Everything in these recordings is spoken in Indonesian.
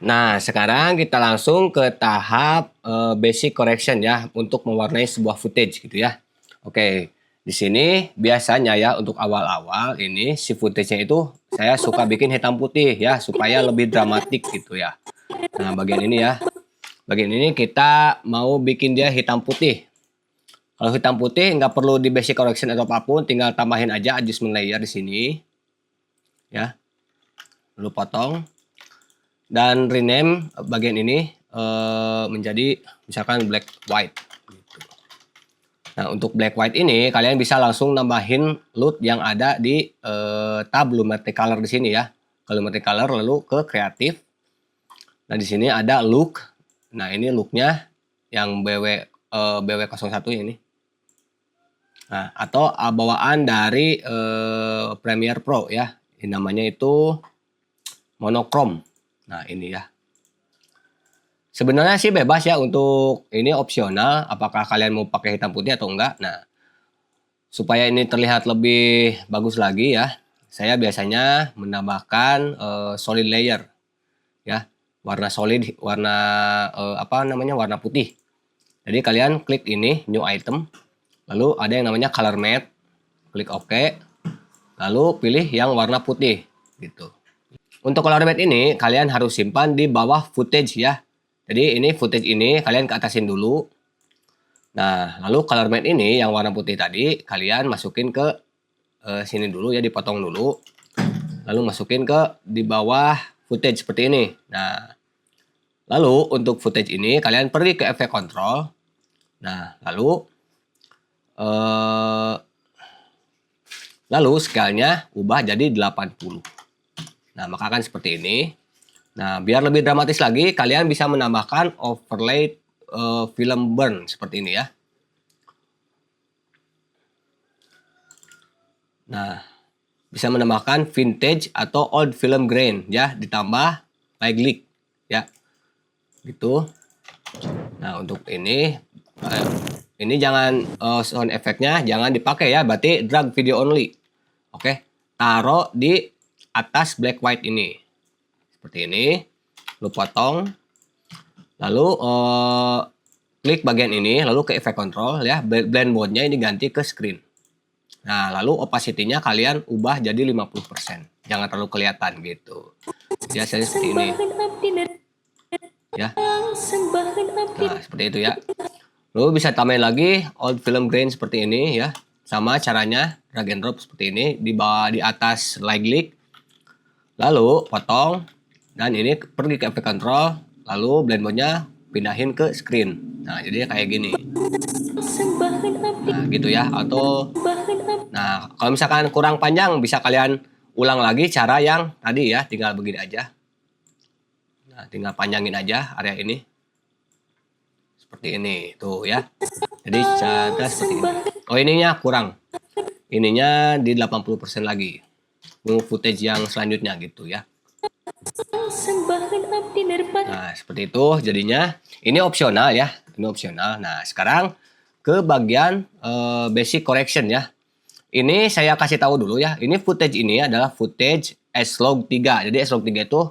Nah, sekarang kita langsung ke tahap basic correction ya untuk mewarnai sebuah footage gitu ya. Oke, di sini biasanya ya untuk awal-awal ini si footage-nya itu saya suka bikin hitam putih ya supaya lebih dramatik gitu ya. Nah, bagian ini ya. Bagian ini kita mau bikin dia hitam putih. Kalau hitam putih nggak perlu di basic correction atau apapun, tinggal tambahin aja adjustment layer di sini ya. Lalu potong. Dan rename bagian ini menjadi misalkan black white. Nah, untuk black white ini kalian bisa langsung nambahin LUT yang ada di tab Lumetri Color di sini ya. Ke Lumetri Color lalu ke kreatif. Nah, di sini ada look. Nah, ini looknya yang BW01 ini. Nah, atau bawaan dari Premiere Pro ya. Ini namanya itu monochrome. Nah, ini ya. Sebenarnya sih bebas ya untuk ini opsional apakah kalian mau pakai hitam putih atau enggak. Nah, supaya ini terlihat lebih bagus lagi ya, saya biasanya menambahkan solid layer ya, warna solid, warna warna putih. Jadi kalian klik ini new item, lalu ada yang namanya color matte, klik OK, lalu pilih yang warna putih gitu. Untuk color matte ini kalian harus simpan di bawah footage ya. Jadi ini footage ini kalian ke atasin dulu. Nah, lalu color matte ini yang warna putih tadi kalian masukin ke sini dulu ya, dipotong dulu. Lalu masukin ke di bawah footage seperti ini. Nah, lalu untuk footage ini kalian pergi ke efek control. Nah, lalu scale-nya ubah jadi 80. Nah, maka akan seperti ini. Nah, biar lebih dramatis lagi, kalian bisa menambahkan overlay film burn seperti ini ya. Nah, bisa menambahkan vintage atau old film grain ya, ditambah light leak ya. Gitu. Nah, untuk ini jangan sound efeknya jangan dipakai ya, berarti drag video only. Oke. Taruh di atas black white ini. Seperti ini. Lu potong. Lalu klik bagian ini, lalu ke effect control ya, blend mode-nya ini ganti ke screen. Nah, lalu opacity-nya kalian ubah jadi 50%. Jangan terlalu kelihatan gitu. Biasanya seperti ini. Ya. Nah, seperti itu ya. Lalu bisa tambahin lagi old film grain seperti ini ya. Sama caranya drag and drop seperti ini, di bawah di atas light leak. Lalu potong dan ini pergi ke effect control, lalu blend mode-nya pindahin ke screen. Nah, jadi kayak gini. Nah, gitu ya. Nah, kalau misalkan kurang panjang bisa kalian ulang lagi cara yang tadi ya, tinggal begini aja. Nah, tinggal panjangin aja area ini. Seperti ini, tuh ya. Jadi cara seperti ini. Oh, ininya kurang. Ininya di 80% lagi. Footage yang selanjutnya gitu ya. Nah, seperti itu jadinya. Ini opsional ya. Ini opsional. Nah, sekarang ke bagian basic correction ya. Ini saya kasih tahu dulu ya. Ini footage ini adalah footage S-Log3. Jadi S-Log3 itu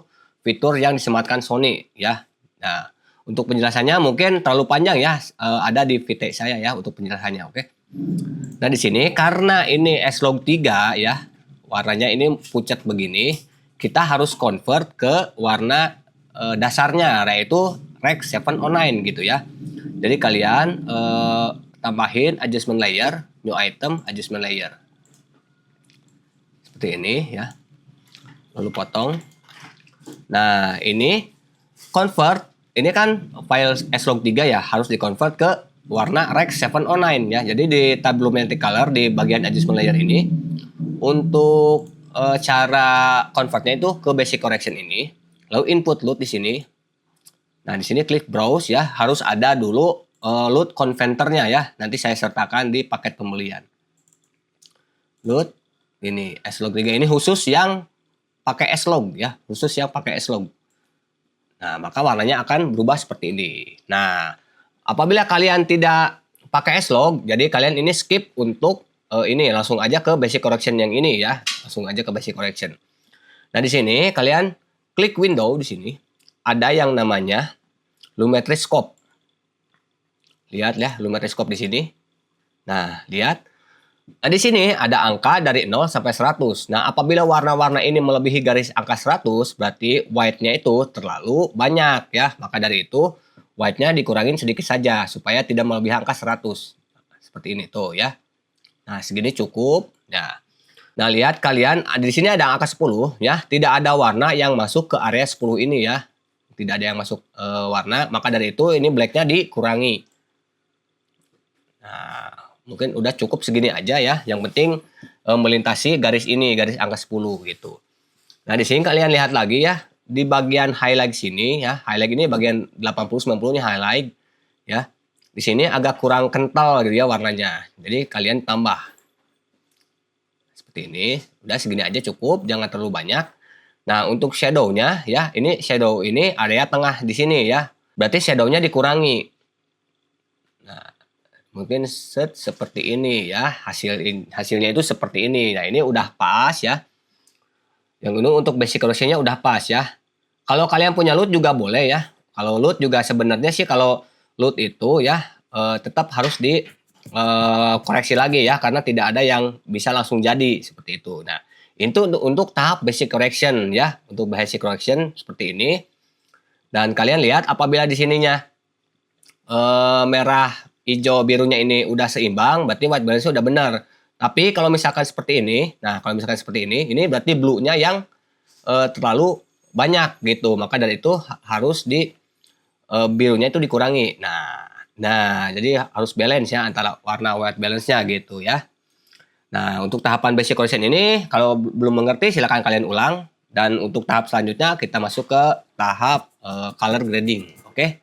fitur yang disematkan Sony ya. Nah, untuk penjelasannya mungkin terlalu panjang ya. Ada di VT saya ya untuk penjelasannya, oke. Nah, di sini karena ini S-Log3 ya, warnanya ini pucat begini, kita harus convert ke warna dasarnya, yaitu Rec 709 gitu ya. Jadi kalian tambahin adjustment layer, new item, adjustment layer. Seperti ini ya. Lalu potong. Nah, ini convert, ini kan file S-Log3 ya, harus di-convert ke warna Rec 709 ya. Jadi di tab Lumetri Color di bagian adjustment layer ini, untuk cara convertnya itu ke basic correction ini. Lalu input LUT di sini. Nah, di sini klik browse ya, harus ada dulu LUT converternya ya. Nanti saya sertakan di paket pembelian. LUT ini S-Log3 ini khusus yang pakai S-Log ya, khusus yang pakai S-Log. Nah, maka warnanya akan berubah seperti ini. Nah, apabila kalian tidak pakai S-Log, jadi kalian ini skip untuk ini, langsung aja ke basic correction yang ini ya. Langsung aja ke basic correction. Nah, di sini kalian klik window di sini. ada yang namanya Lumetri Scope. Lihat ya, Lumetri Scope di sini. Nah, lihat. Nah, di sini ada angka dari 0 sampai 100. Nah, apabila warna-warna ini melebihi garis angka 100, berarti white-nya itu terlalu banyak ya. Maka dari itu, white-nya dikurangin sedikit saja supaya tidak melebihi angka 100. Seperti ini tuh ya. Nah, segini cukup. Nah, lihat kalian di sini ada angka 10 ya. Tidak ada warna yang masuk ke area 10 ini ya. Tidak ada yang masuk warna, maka dari itu ini black-nya dikurangi. Nah, mungkin udah cukup segini aja ya. Yang penting melintasi garis ini, garis angka 10 gitu. Nah, di sini kalian lihat lagi ya, di bagian highlight sini ya. Highlight ini bagian 80-90-nya highlight ya. Di sini agak kurang kental gitu ya warnanya. Jadi kalian tambah. Seperti ini. Udah segini aja cukup, jangan terlalu banyak. Nah, untuk shadow-nya ya, ini shadow ini area tengah di sini ya. Berarti shadow-nya dikurangi. Nah, mungkin seperti ini ya, hasilnya itu seperti ini. Nah, ini udah pas ya. Yang ini untuk basic correction-nya udah pas ya. Kalau kalian punya LUT juga boleh ya. Kalau LUT juga sebenarnya sih kalau LUT itu ya tetap harus di koreksi lagi ya, karena tidak ada yang bisa langsung jadi seperti itu. Nah, itu untuk tahap basic correction ya. Untuk basic correction seperti ini. Dan kalian lihat apabila di sininya merah, hijau, birunya ini udah seimbang, berarti white balance udah benar. Tapi kalau misalkan seperti ini, nah kalau misalkan seperti ini berarti blue-nya yang terlalu banyak gitu. Maka dari itu harus di birunya itu dikurangi. Nah, jadi harus balance ya antara warna white balance-nya gitu ya. Nah, untuk tahapan basic correction ini kalau belum mengerti silakan kalian ulang. Dan untuk tahap selanjutnya kita masuk ke tahap color grading. Oke.